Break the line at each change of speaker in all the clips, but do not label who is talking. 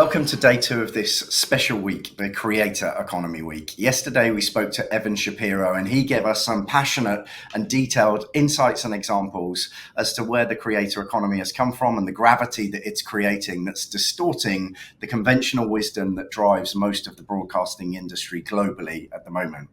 Welcome to day 2 of this special week, the Creator Economy Week. Yesterday, we spoke to Evan Shapiro, and he gave us some passionate and detailed insights and examples as to where the creator economy has come from and the gravity that it's creating that's distorting the conventional wisdom that drives most of the broadcasting industry globally at the moment.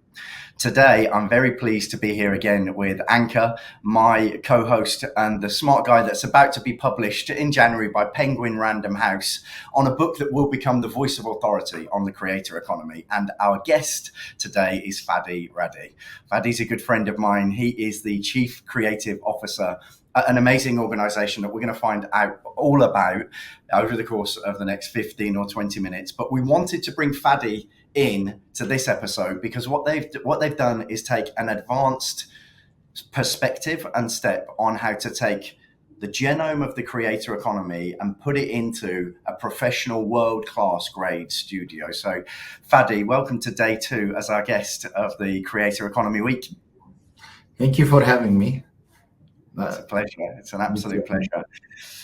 Today, I'm very pleased to be here again with Anchor, my co-host and the smart guy that's about to be published in January by Penguin Random House on a book that will become the voice of authority on the creator economy. And our guest today is Fadi Radi. Fadi's a good friend of mine. He is the Chief Creative Officer at an amazing organization that we're going to find out all about over the course of the next 15 or 20 minutes. But we wanted to bring Fadi in to this episode because what they've done is take an advanced perspective and step on how to take the genome of the creator economy and put it into a professional world-class grade studio. So Fadi, welcome to day 2 as our guest of the Creator Economy Week.
Thank you for having me.
It's a pleasure. It's an absolute pleasure.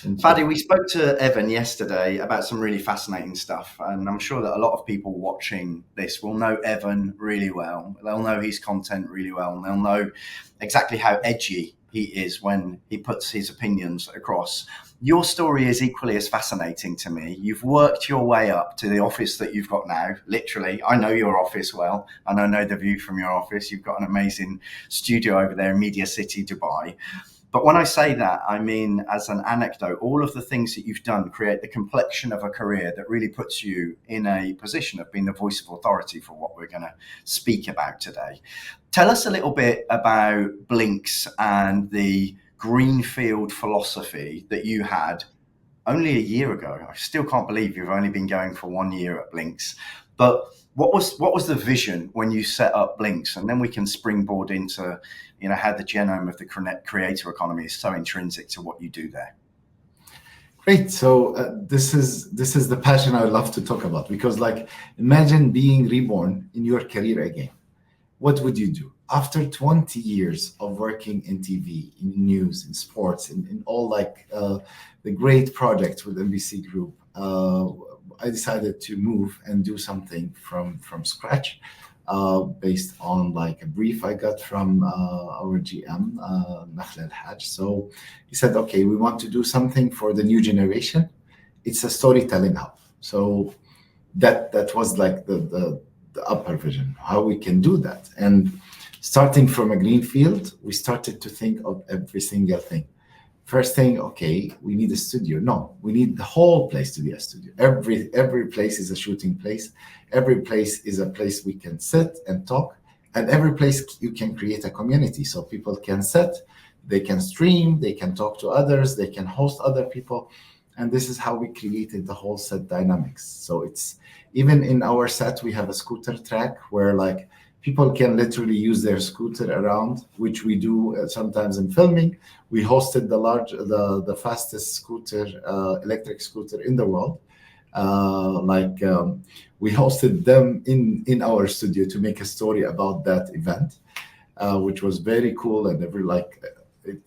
Fadi, we spoke to Evan yesterday about some really fascinating stuff, and I'm sure that a lot of people watching this will know Evan really well. They'll know his content really well, and they'll know exactly how edgy he is when he puts his opinions across. Your story is equally as fascinating to me. You've worked your way up to the office that you've got now. Literally, I know your office well, and I know the view from your office. You've got an amazing studio over there in Media City, Dubai. But when I say that, I mean, as an anecdote, all of the things that you've done create the complexion of a career that really puts you in a position of being the voice of authority for what we're going to speak about today. Tell us a little bit about Blinx and the greenfield philosophy that you had only a year ago. I still can't believe you've only been going for 1 year at Blinx. But what was the vision when you set up Blinx? And then we can springboard into, how the genome of the creator economy is so intrinsic to what you do there.
Great. So this is the passion I love to talk about, because imagine being reborn in your career again. What would you do? After 20 years of working in TV, in news, in sports, in all the great projects with NBC Group, I decided to move and do something from scratch, based on a brief I got from our GM, Nakhl Haj. So he said, okay, we want to do something for the new generation. It's a storytelling hub. So that was the upper vision, how we can do that. And starting from a green field, we started to think of every single thing. First thing, okay, we need a studio. No, we need the whole place to be a studio. Every place is a shooting place. Every place is a place we can sit and talk. And every place you can create a community. So people can sit, they can stream, they can talk to others, they can host other people. And this is how we created the whole set dynamics. So it's even in our set, we have a scooter track where people can literally use their scooter around, which we do sometimes in filming. We hosted the fastest scooter, electric scooter in the world. We hosted them in our studio to make a story about that event, which was very cool. And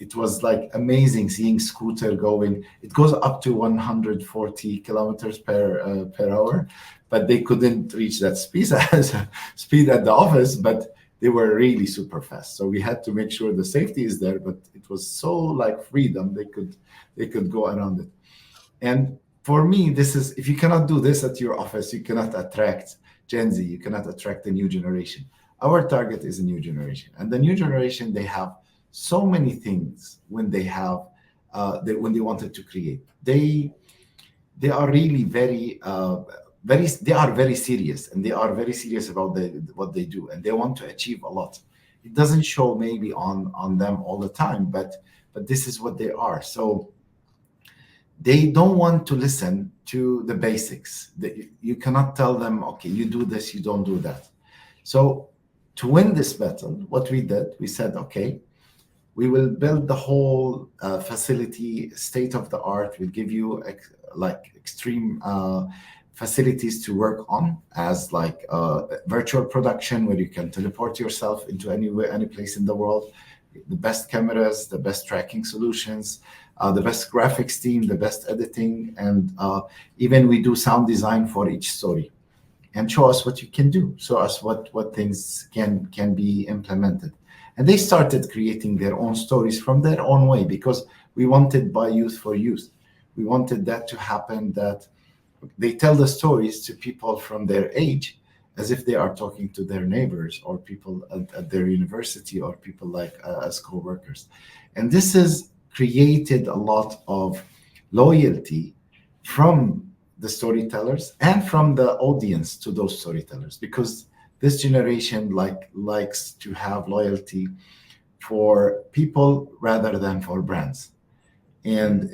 it was amazing seeing scooter going. It goes up to 140 kilometers per hour. But they couldn't reach that speed at the office, but they were really super fast. So we had to make sure the safety is there, but it was so freedom, they could go around it. And for me, this is, if you cannot do this at your office, you cannot attract Gen Z, you cannot attract the new generation. Our target is a new generation. And the new generation, they have so many things when they have, when they wanted to create. They are really they are very serious, and they are very serious about what they do, and they want to achieve a lot. It doesn't show maybe on them all the time, but this is what they are. So they don't want to listen to the basics. You cannot tell them, okay, you do this, you don't do that. So to win this battle, what we did, we said, okay, we will build the whole facility, state of the art. We'll give you extreme facilities to work on, as virtual production where you can teleport yourself into any place in the world. the best cameras, the best tracking solutions, the best graphics team, the best editing, and even we do sound design for each story, and show us what you can do, show us what things can be implemented. And they started creating their own stories from their own way, because we wanted by youth for youth. We wanted that to happen, that they tell the stories to people from their age as if they are talking to their neighbors or people at their university or people like as co-workers. And this has created a lot of loyalty from the storytellers and from the audience to those storytellers, because this generation likes to have loyalty for people rather than for brands. And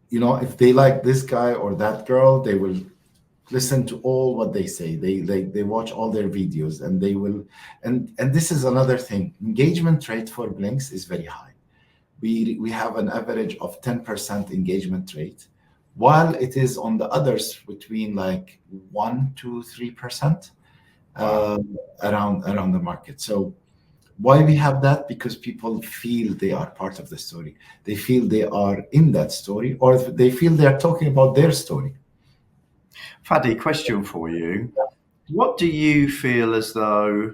if they like this guy or that girl, they will listen to all what they say. They watch all their videos, and they will. And this is another thing. Engagement rate for Blinx is very high. We have an average of 10% engagement rate, while it is on the others between like 1 to 3% around the market. So why we have that? Because people feel they are part of the story. They feel they are in that story, or they feel they are talking about their story.
Fadi, question for you. What do you feel as though,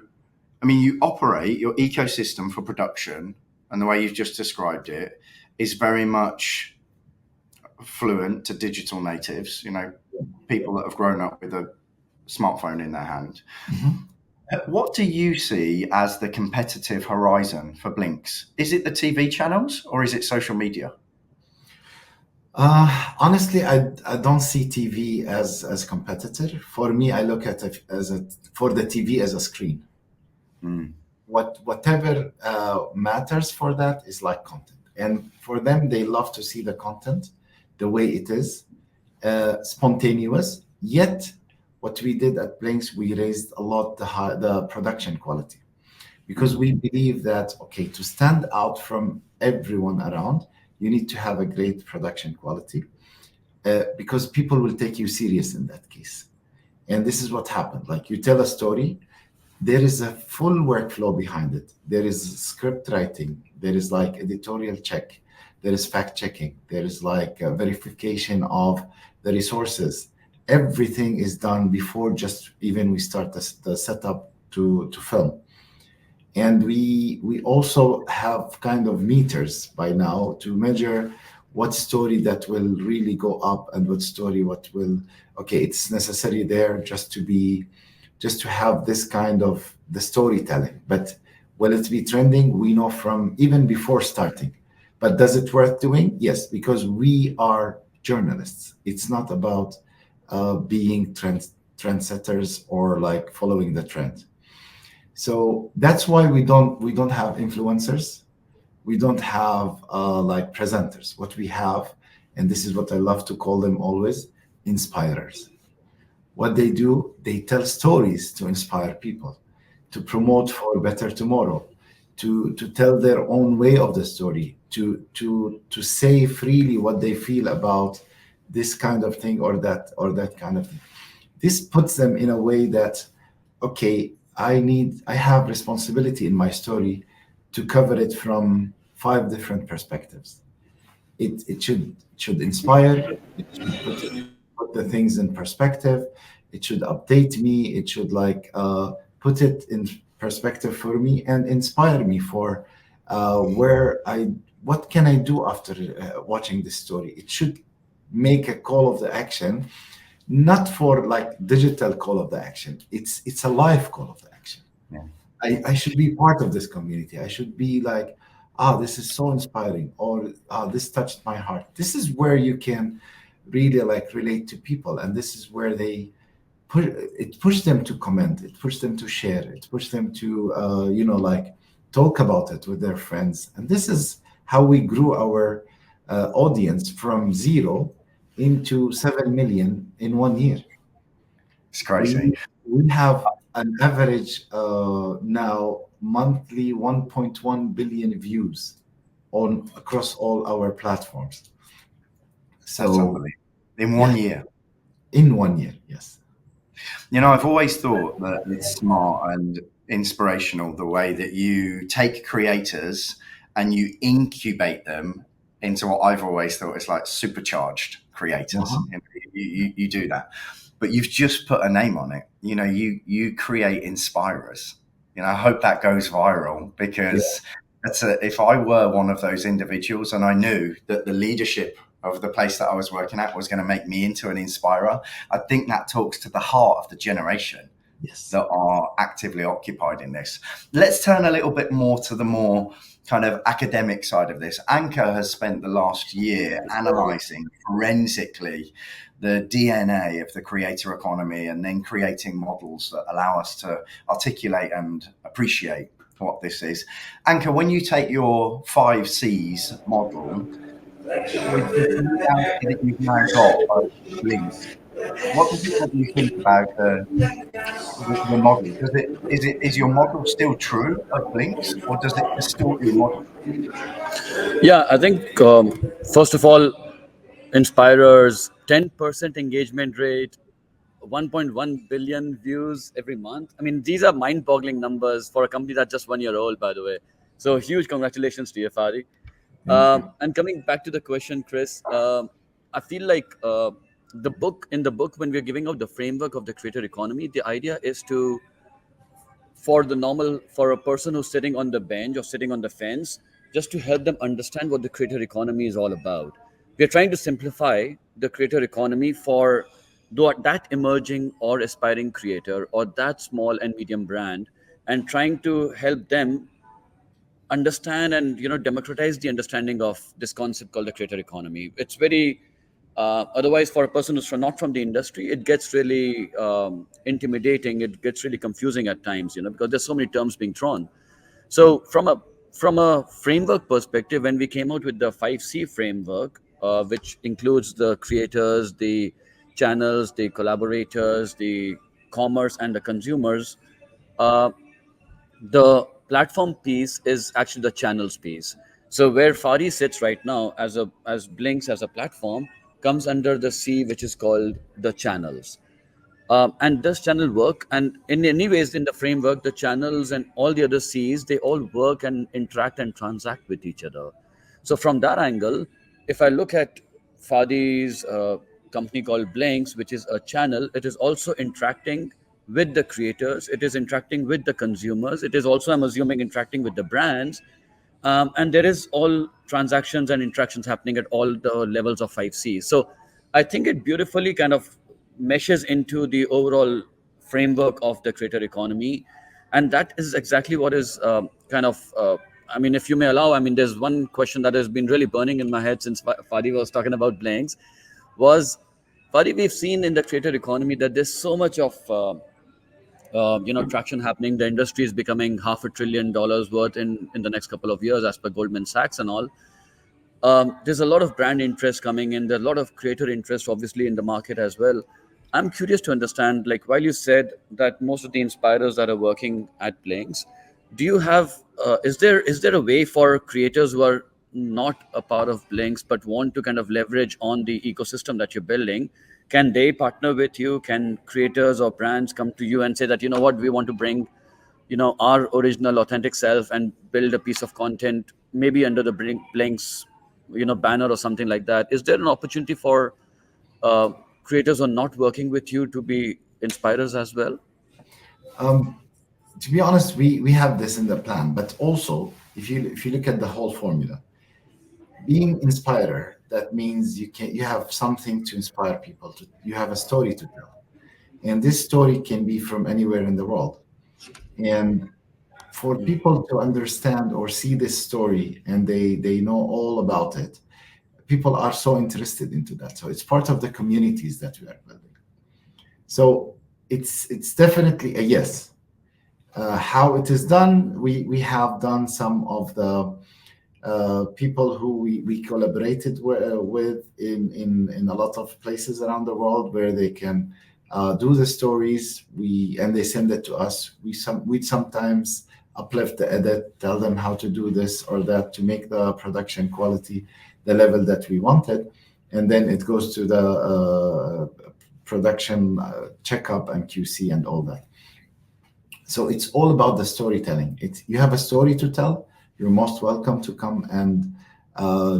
I mean, you operate your ecosystem for production, and the way you've just described it is very much fluent to digital natives, people that have grown up with a smartphone in their hand.
Mhm.
What do you see as the competitive horizon for Blinx? Is it the TV channels or is it social media?
Honestly, I don't see TV as competitor. For me, I look at it for the TV as a screen.
Mm.
Whatever matters for that is like content, and for them, they love to see the content the way it is, spontaneous. Yet, what we did at Blinks, we raised a lot the production quality, because we believe that, okay, to stand out from everyone around, you need to have a great production quality, because people will take you serious in that case. And this is what happened. Like, you tell a story, there is a full workflow behind it. There is script writing, there is like editorial check, there is fact checking, there is like a verification of the resources. Everything is done before just even we start the setup to film. And we also have kind of meters by now to measure what story that will really go up, and what story what will, okay, it's necessary there just to have this kind of the storytelling. But will it be trending? We know from even before starting. But does it worth doing? Yes, because we are journalists. It's not about being trendsetters or like following the trend. So that's why we don't have influencers. We don't have like presenters. What we have, and this is what I love to call them always, inspirers. What they do, they tell stories to inspire people, to promote for a better tomorrow, to tell their own way of the story, to say freely what they feel about this kind of thing or that kind of thing. This puts them in a way that, okay, I have responsibility in my story to cover it from 5 different perspectives. It should inspire. It should put the things in perspective. It should update me. It should like put it in perspective for me and inspire me for where I what can I do after watching this story. It should make a call of the action, not for like digital call of the action. It's a live call of the action.
Yeah.
I should be part of this community. I should be like, this is so inspiring, or this touched my heart. This is where you can really like relate to people, and this is where they push them to comment, it push them to share, it push them to like talk about it with their friends. And this is how we grew our audience from zero into 7 million in 1 year.
It's crazy.
We have an average now monthly 1.1 billion views on across all our platforms.
That's
So
unbelievable. In 1 year.
in 1 year, yes.
I've always thought that it's smart and inspirational the way that you take creators and you incubate them into what I've always thought is like supercharged creators.
Uh-huh.
You do that, but you've just put a name on it. You create inspirers. I hope that goes viral,
Yeah.
because if I were one of those individuals and I knew that the leadership of the place that I was working at was going to make me into an inspirer, I think that talks to the heart of the generation
Yes.
that are actively occupied in this. Let's turn a little bit more to the more kind of academic side of this. Anchor has spent the last year analyzing forensically the DNA of the creator economy, and then creating models that allow us to articulate and appreciate what this is. Anchor, when you take your 5 C's model with the reality that you've now got of Blinx, what does it make you think about the model? Is your model still true of Blinx, or does it distort your model?
Yeah, I think first of all, Inspirer's 10% engagement rate, 1.1 billion views every month. I mean, these are mind-boggling numbers for a company that's just 1 year old, by the way. So huge congratulations to you, Fadi.
Thank you.
And coming back to the question, Chris, I feel like in the book, when we're giving out the framework of the creator economy, the idea is to for a person who's sitting on the bench or sitting on the fence, just to help them understand what the creator economy is all about. We are trying to simplify the creator economy for that emerging or aspiring creator or that small and medium brand, and trying to help them understand and democratize the understanding of this concept called the creator economy. It's very otherwise, for a person who's not from the industry, it gets really intimidating. It gets really confusing at times, because there's so many terms being thrown. So from a framework perspective, when we came out with the 5C framework, which includes the creators, the channels, the collaborators, the commerce, and the consumers, uh, the platform piece is actually the channels piece. So where Fari sits right now as Blinx as a platform comes under the C, which is called the channels. And does channel work? And in any ways, in the framework, the channels and all the other C's, they all work and interact and transact with each other. So from that angle, if I look at Fadi's company called Blinx, which is a channel, it is also interacting with the creators. It is interacting with the consumers. It is also, I'm assuming, interacting with the brands. And there is all transactions and interactions happening at all the levels of 5C. So I think it beautifully kind of meshes into the overall framework of the creator economy, and that is exactly what is kind of I mean, if you may allow, I mean, there's one question that has been really burning in my head since Fadi was talking about Blinks. Was Fadi, we've seen in the creator economy that there's so much of traction happening. The industry is becoming $500 billion worth in the next couple of years, as per Goldman Sachs and all. There's a lot of brand interest coming in. There's a lot of creator interest, obviously, in the market as well. I'm curious to understand, like, while you said that most of the inspirers that are working at Blinks, do you have, is there a way for creators who are not a part of Blinks but want to kind of leverage on the ecosystem that you're building? Can they partner with you? Can creators or brands come to you and say that, you know what, we want to bring our original authentic self and build a piece of content maybe under the Blinks banner or something like that? Is there an opportunity for uh, creators who are not working with you to be inspirers as well?
Um, to be honest, we have this in the plan, but also if you look at the whole formula, being inspirer, that means you have something to inspire people. You have a story to tell, and this story can be from anywhere in the world. And for people to understand or see this story and they know all about it, people are so interested into that. So it's part of the communities that we are building. So it's definitely a yes. How it is done, we have done some of the people who we collaborated with in a lot of places around the world where they can do the stories. And they send it to us. We sometimes uplift the edit, tell them how to do this or that to make the production quality the level that we wanted, and then it goes to the production checkup and QC and all that. So it's all about the storytelling. You have a story to tell, you're most welcome to come and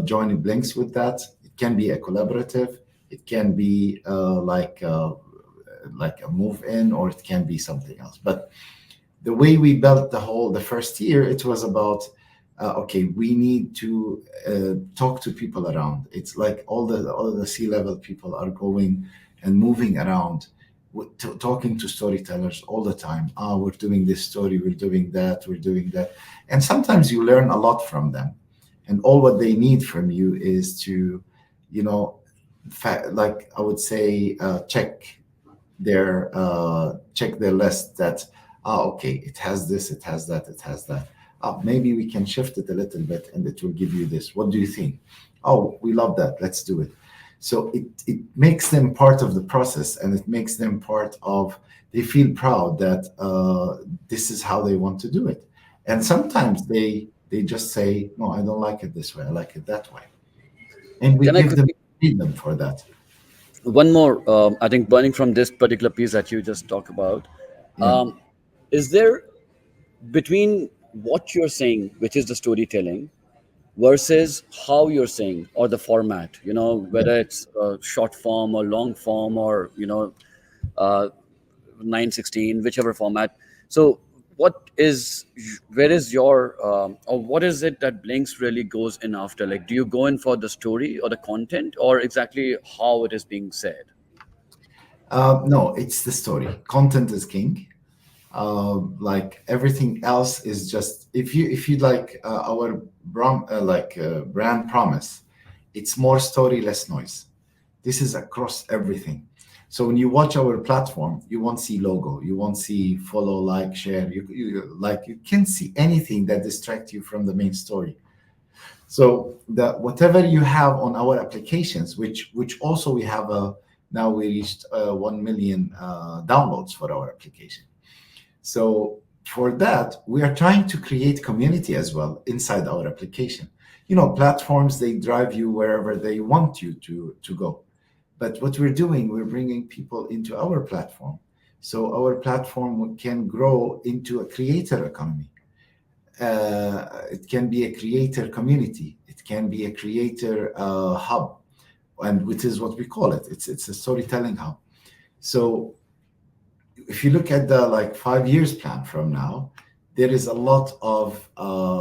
join Blinx with that. It can be a collaborative. It can be like a move in, or it can be something else. But the way we built the first year, it was about okay, we need to talk to people around. It's like all the C-level people are going and moving around, talking to storytellers all the time. We're doing this story, we're doing that, we're doing that, and sometimes you learn a lot from them. And all what they need from you is to, you know, like I would say, check their list, that okay, it has this, it has that, it has that. Maybe we can shift it a little bit and it will give you this. What do you think? Oh, we love that, let's do it. So it makes them part of the process, and it makes them part of, they feel proud that this is how they want to do it. And sometimes they just say, no, I don't like it this way, I like it that way, and we
Can I
give them
quickly
freedom for that.
one more? I think burning from this particular piece that you just talked about,
Yeah.
is there between what you're saying, which is the storytelling, versus how you're saying or the format,
Yeah.
whether it's short form or long form, or uh, 916, whichever format. So what is, where is your or what is it that Blinks really goes in after? Like, do you go in for the story or the content, or exactly how it is being said?
No, it's the story. Content is king. Like everything else is just, if you like our brand promise, it's more story, less noise. This is across everything. So when you watch our platform, you won't see logo, you won't see follow, like, share. You can't see anything that distract you from the main story. So the whatever you have on our applications, which also we have a, now we reached 1 million downloads for our application. So for that, we are trying to create community as well inside our application. Platforms, they drive you wherever they want you to go. But what we're doing, we're bringing people into our platform. So our platform can grow into a creator economy. It can be a creator community. It can be a creator hub, and which is what we call it. It's a storytelling hub. So if you look at the like 5 years plan from now, there is a lot of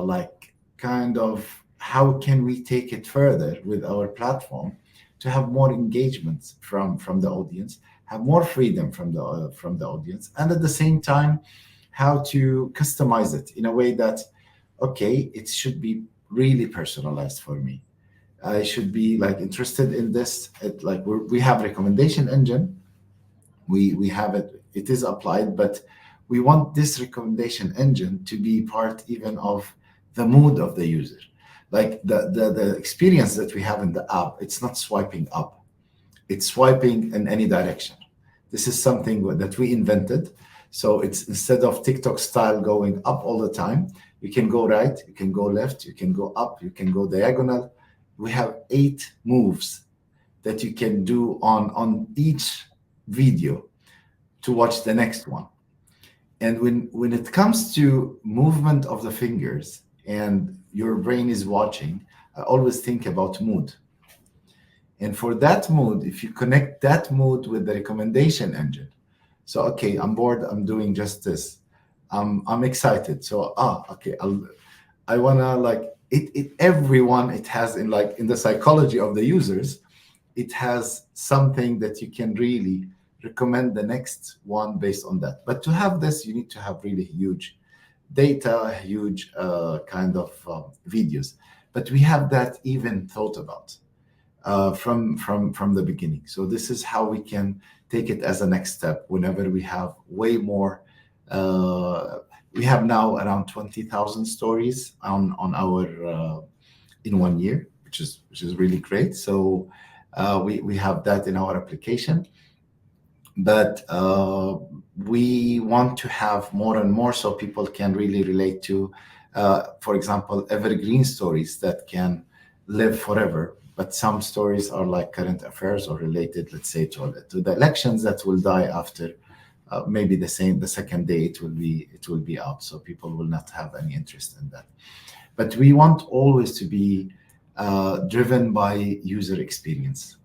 like kind of how can we take it further with our platform to have more engagement from the audience, have more freedom from the audience, and at the same time, how to customize it in a way that, okay, it should be really personalized for me. I should be like interested in this. Like we have recommendation engine, we have it, it is applied, but we want this recommendation engine to be part even of the mood of the user. Like the experience that we have in the app, it's not swiping up, it's swiping in any direction. This is something that we invented. So it's, instead of TikTok style going up all the time, you can go right, you can go left, you can go up, you can go diagonal. We have 8 moves that you can do on each video to watch the next one. And when it comes to movement of the fingers and your brain is watching, I always think about mood. And for that mood, if you connect that mood with the recommendation engine, so okay, I'm bored, I'm doing just this. I'm excited. So okay, I wanna like it everyone, it has in like in the psychology of the users, it has something that you can really recommend the next one based on that. But to have this, you need to have really huge data, huge kind of videos. But we have that even thought about from the beginning. So this is how we can take it as a next step. Whenever we have way more, we have now around 20,000 stories on our in 1 year, which is really great. So we have that in our application, but we want to have more and more so people can really relate to, for example, evergreen stories that can live forever. But some stories are like current affairs or related, let's say, to the elections that will die after maybe the second day it will be out. So people will not have any interest in that. but we want always to be driven by user experience,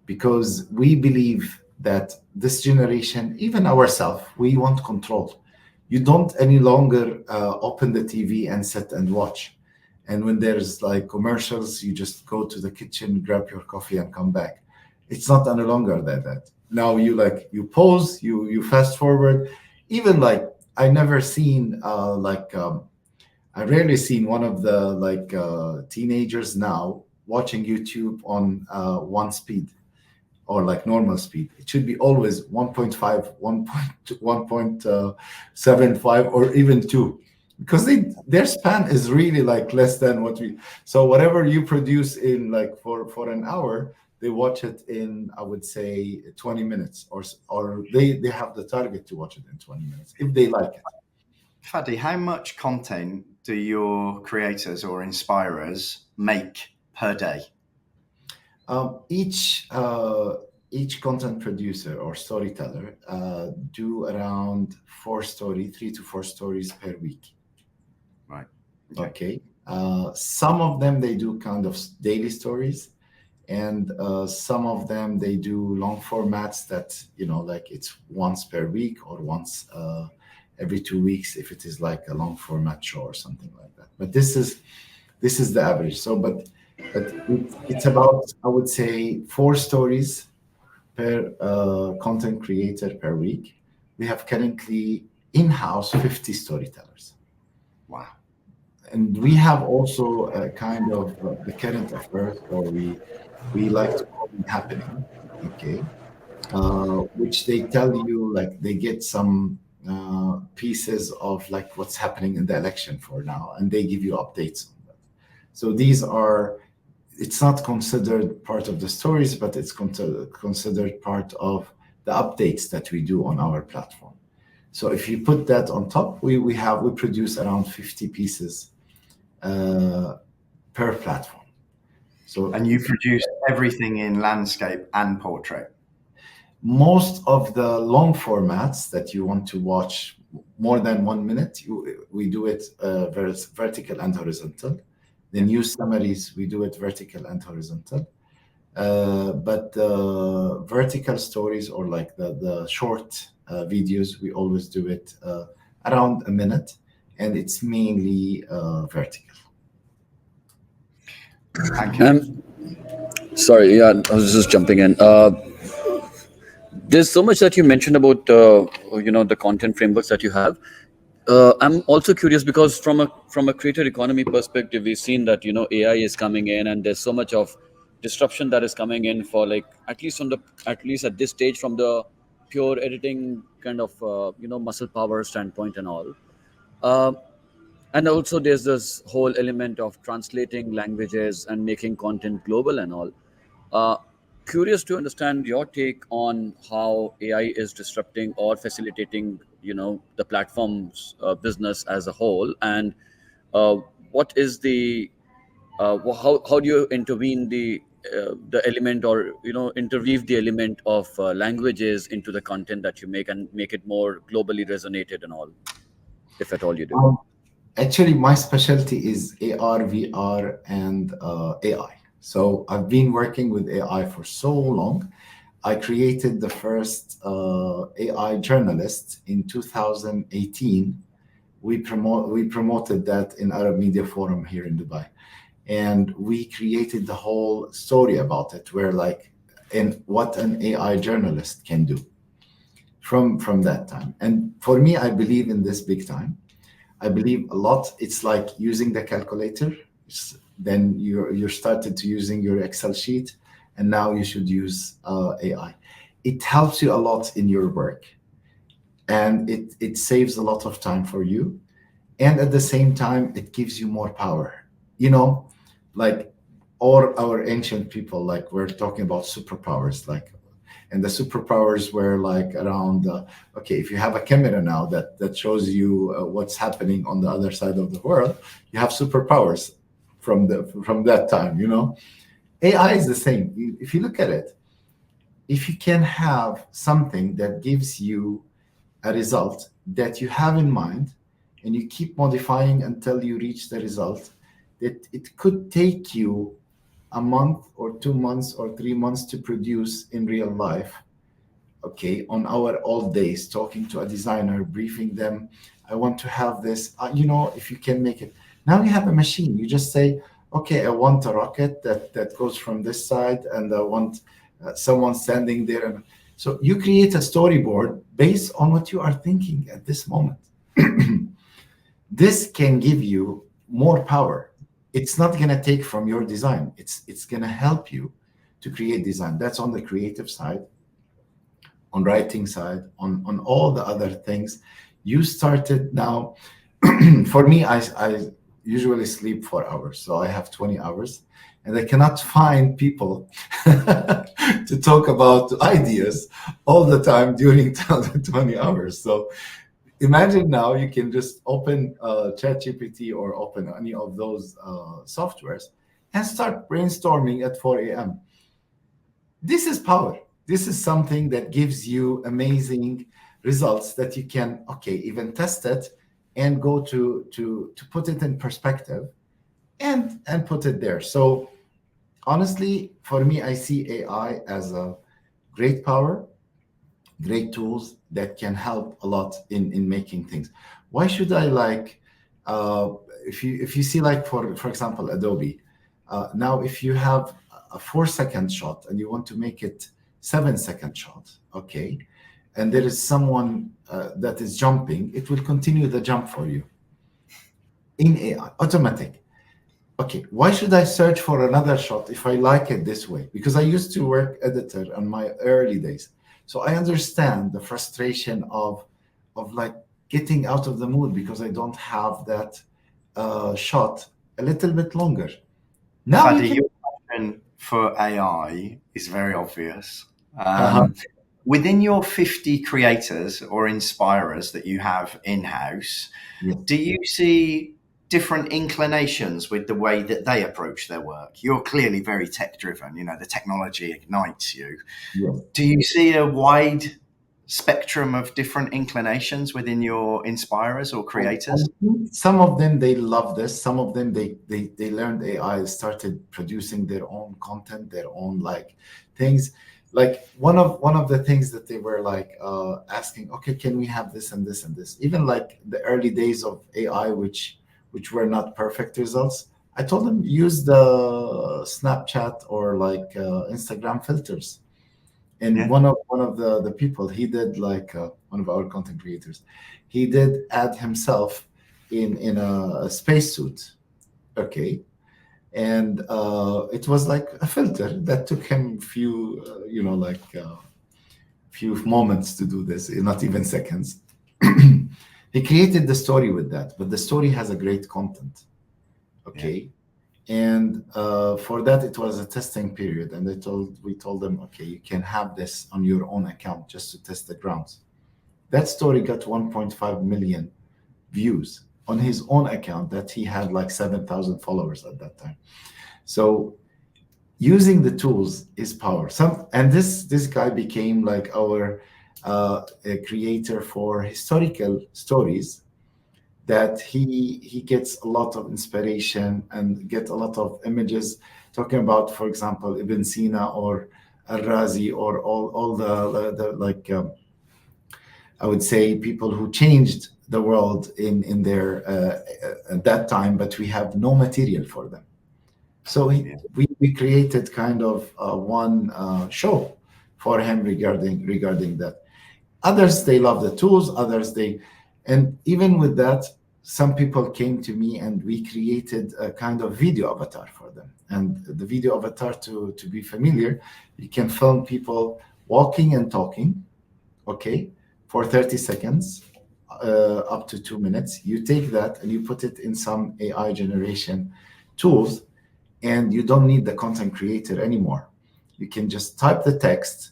because we believe that this generation, even ourselves, we want control. You don't any longer open the TV and sit and watch. And when there's like commercials, you just go to the kitchen, grab your coffee, and come back. It's not any longer that. Now you pause, you fast forward. Even like I never seen I rarely seen one of the teenagers now watching YouTube on one speed or like normal speed. It should be always 1.5, 1.75, or even 2, because their span is really like less than what we. So whatever you produce in like for an hour, they watch it in, I would say, 20 minutes, or they have the target to watch it in 20 minutes if they like it.
Fadi, how much content do your creators or inspirers make per day?
Each content producer or storyteller do around 3 to 4 stories per week.
Right.
Okay. Some of them they do kind of daily stories, and some of them they do long formats that like it's once per week or once every 2 weeks if it is like a long format show or something like that. But this is the average. So, but it's about, I would say, 4 stories per content creator per week. We have currently in-house 50 storytellers.
Wow.
And we have also a kind of the current affairs, or we like to call them happening, okay, which they tell you, like they get some pieces of like what's happening in the election for now, and they give you updates on that. So these are, it's not considered part of the stories, but it's considered part of the updates that we do on our platform. So if you put that on top, we produce around 50 pieces per platform. So,
and you produce everything in landscape and portrait?
Most of the long formats that you want to watch more than 1 minute, we do it vertical and horizontal. The news summaries, we do it vertical and horizontal. But the vertical stories, or like the short videos, we always do it around a minute, and it's mainly vertical.
Sorry, yeah, I was just jumping in. There's so much that you mentioned about the content frameworks that you have. I'm also curious because from a creator economy perspective, we've seen that AI is coming in, and there's so much of disruption that is coming in for, like, at least at this stage, from the pure editing kind of muscle power standpoint and all. Uh, and also there's this whole element of translating languages and making content global and all. uh, Curious to understand your take on how AI is disrupting or facilitating the platform's business as a whole, and what is the how do you intervene the element, or interweave the element of languages into the content that you make and make it more globally resonated and all, if at all you do?
Actually, my specialty is AR, VR, and AI. So I've been working with AI for so long. I created the first AI journalist in 2018. We promoted that in Arab Media Forum here in Dubai, and we created the whole story about it, where like in what an AI journalist can do from that time. And for me, I believe in this big time. I believe a lot. It's like using the calculator. Then you're started to using your Excel sheet, and now you should use AI. It helps you a lot in your work, and it saves a lot of time for you, and at the same time it gives you more power. Like all our ancient people, like we're talking about superpowers, like, and the superpowers were like around okay, if you have a camera now that shows you what's happening on the other side of the world, you have superpowers from that time. AI is the same. If you look at it, if you can have something that gives you a result that you have in mind, and you keep modifying until you reach the result, that it could take you a month or 2 months or 3 months to produce in real life. Okay, on our old days, talking to a designer, briefing them, I want to have this, if you can make it. Now you have a machine. You just say, okay, I want a rocket that goes from this side, and I want someone standing there. And so you create a storyboard based on what you are thinking at this moment. This can give you more power. It's not going to take from your design. It's going to help you to create design. That's on the creative side, on writing side, on all the other things. You started now. For me, I usually sleep 4 hours, so I have 20 hours, and I cannot find people to talk about ideas all the time during 20 hours. So imagine now you can just open ChatGPT or open any of those softwares and start brainstorming at 4 a.m. This is power. This is something that gives you amazing results that you can, okay, even test it and go to put it in perspective and put it there. So honestly, for me, I see AI as a great power, great tools that can help a lot in making things. Why should I like uh, if you see, like, for example, Adobe, now if you have a 4 second shot and you want to make it 7 second shot, okay, and there is someone that is jumping, it will continue the jump for you in AI, automatic. Okay, why should I search for another shot if I like it this way? Because I used to work editor on my early days. So I understand the frustration of like getting out of the mood because I don't have that shot a little bit longer. Now you
Fadi,
can.
your passion for AI is very obvious.
Uh-huh.
Within your 50 creators or inspirers that you have in house,
Yes,
do you see different inclinations with the way that they approach their work? You're clearly very tech driven, the technology ignites you.
yes.
Do you see a wide spectrum of different inclinations within your inspirers or
I
creators?
think some of them they love this. Some of them they learned AI, started producing their own content, their own like things. Like one of the things that they were like asking, okay, can we have this and this and this? Even like the early days of AI, which were not perfect results. I told them use the Snapchat or like Instagram filters. And
Yeah.
one of the people, he did like one of our content creators, he did add himself in a spacesuit, okay, and it was like a filter that took him few like few moments to do this, not even seconds. He created the story with that, but the story has a great content,
Yeah.
okay. And for that, it was a testing period, and we told them, okay, you can have this on your own account just to test the grounds. That story got 1.5 million views on his own account that he had like 7,000 followers at that time. So using the tools is power. And this guy became like our a creator for historical stories, that he gets a lot of inspiration and get a lot of images talking about, for example, Ibn Sina or Al-Razi or all the like I would say people who changed the world in their at that time, but we have no material for them. So
Yeah.
we created kind of one show for him regarding that. Others they love the tools, others they, and even with that, some people came to me and we created a kind of video avatar for them. And the video avatar, to be familiar, you can film people walking and talking, okay, for 30 seconds, up to 2 minutes. You take that and you put it in some AI generation tools, and you don't need the content creator anymore. You can just type the text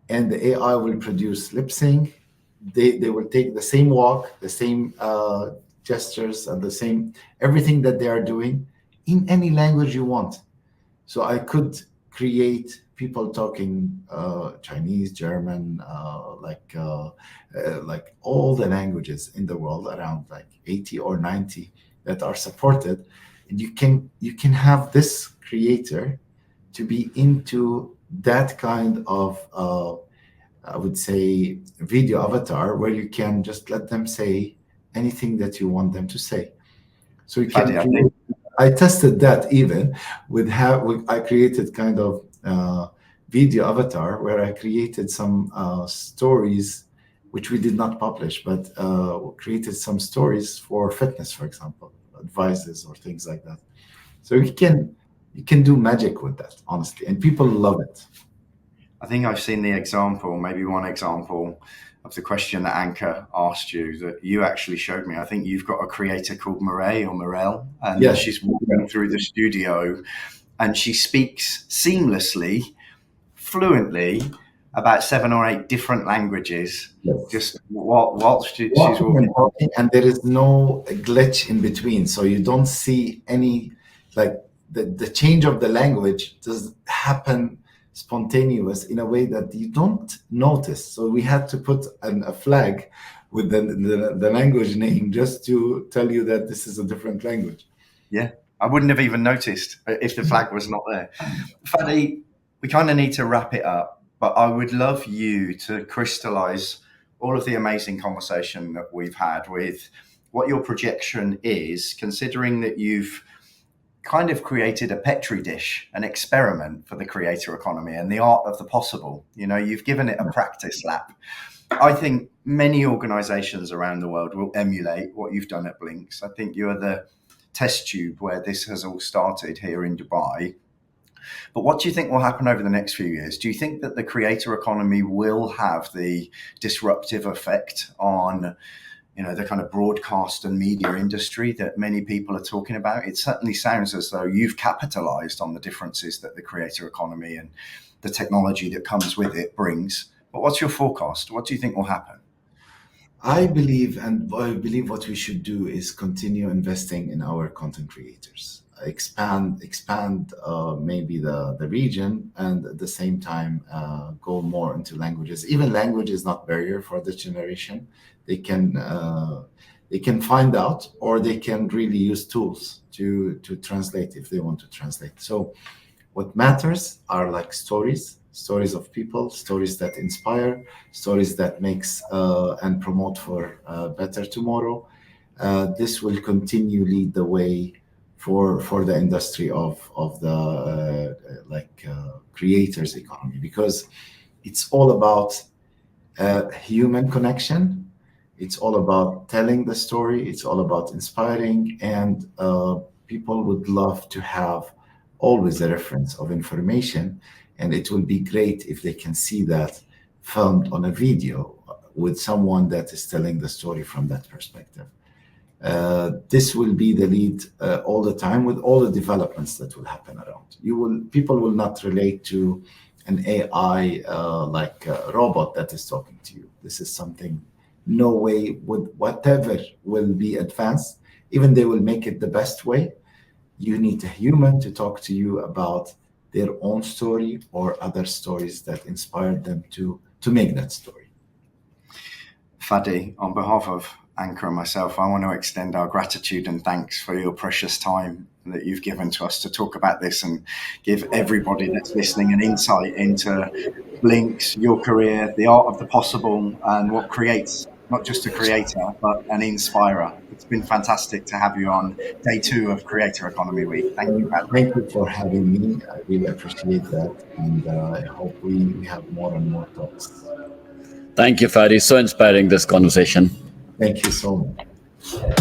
and the AI will produce lip sync. They will take the same walk, the same gestures, and the same everything that they are doing in any language you want. So I could create people talking Chinese, German, like all the languages in the world, around like 80 or 90 that are supported. And you can have this creator to be into that kind of I would say video avatar, where you can just let them say anything that you want them to say. So you can
Fadi, I think
create. I tested that even I created kind of video avatar where I created some stories which we did not publish, but created some stories for fitness, for example, advices or things like that. So you can do magic with that, honestly, and people love it.
I think I've seen the example, maybe one example of the question that Anka asked you that you actually showed me. I think you've got a creator called Mireille or Morel, and
Yes,
she's walking through the studio and she speaks seamlessly, fluently about 7 or 8 different languages.
yes.
Just whilst she's
Walking
walking.
and talking, and there is no glitch in between, so you don't see any, like, the change of the language does happen spontaneous in a way that you don't notice. So we had to put a flag with the language name just to tell you that this is a different language.
Yeah, I wouldn't have even noticed if the flag was not there. Fadi, we kind of need to wrap it up, but I would love you to crystallize all of the amazing conversation that we've had with what your projection is, considering that you've kind of created a petri dish, an experiment for the creator economy and the art of the possible. You know, you've given it a practice lap. I think many organizations around the world will emulate what you've done at Blinx. I think you're the test tube where this has all started here in Dubai. But what do you think will happen over the next few years? Do you think that the creator economy will have the disruptive effect on, you know, the kind of broadcast and media industry that many people are talking about? It certainly sounds as though you've capitalized on the differences that the creator economy and the technology that comes with it brings. But what's your forecast? What do you think will happen?
I believe what we should do is continue investing in our content creators, expand maybe the region, and at the same time go more into languages. Even language is not barrier for this generation. They can find out, or they can really use tools to translate if they want to translate. So what matters are like stories of people, stories that inspire, stories that makes and promote for better tomorrow. This will continue lead the way for the industry of the creators economy, because it's all about human connection. It's all about telling the story. It's all about inspiring, and people would love to have always a reference of information. And it will be great if they can see that filmed on a video with someone that is telling the story from that perspective. This will be the lead all the time, with all the developments that will happen around. People will not relate to an AI like a robot that is talking to you. This is something, no way would, whatever will be advanced, even they will make it the best way. You need a human to talk to you about their own story or other stories that inspired them to make that story.
Fadi, on behalf of Anchor and myself, I want to extend our gratitude and thanks for your precious time that you've given to us to talk about this and give everybody that's listening an insight into Blinx, your career, the art of the possible, and what creates not just a creator, but an inspirer. It's been fantastic to have you on day 2 of Creator Economy Week. Thank you, Fadi.
Thank you for having me. I really appreciate that. And I hope we have more and more talks.
Thank you, Fadi. So inspiring, this conversation.
Thank you so much.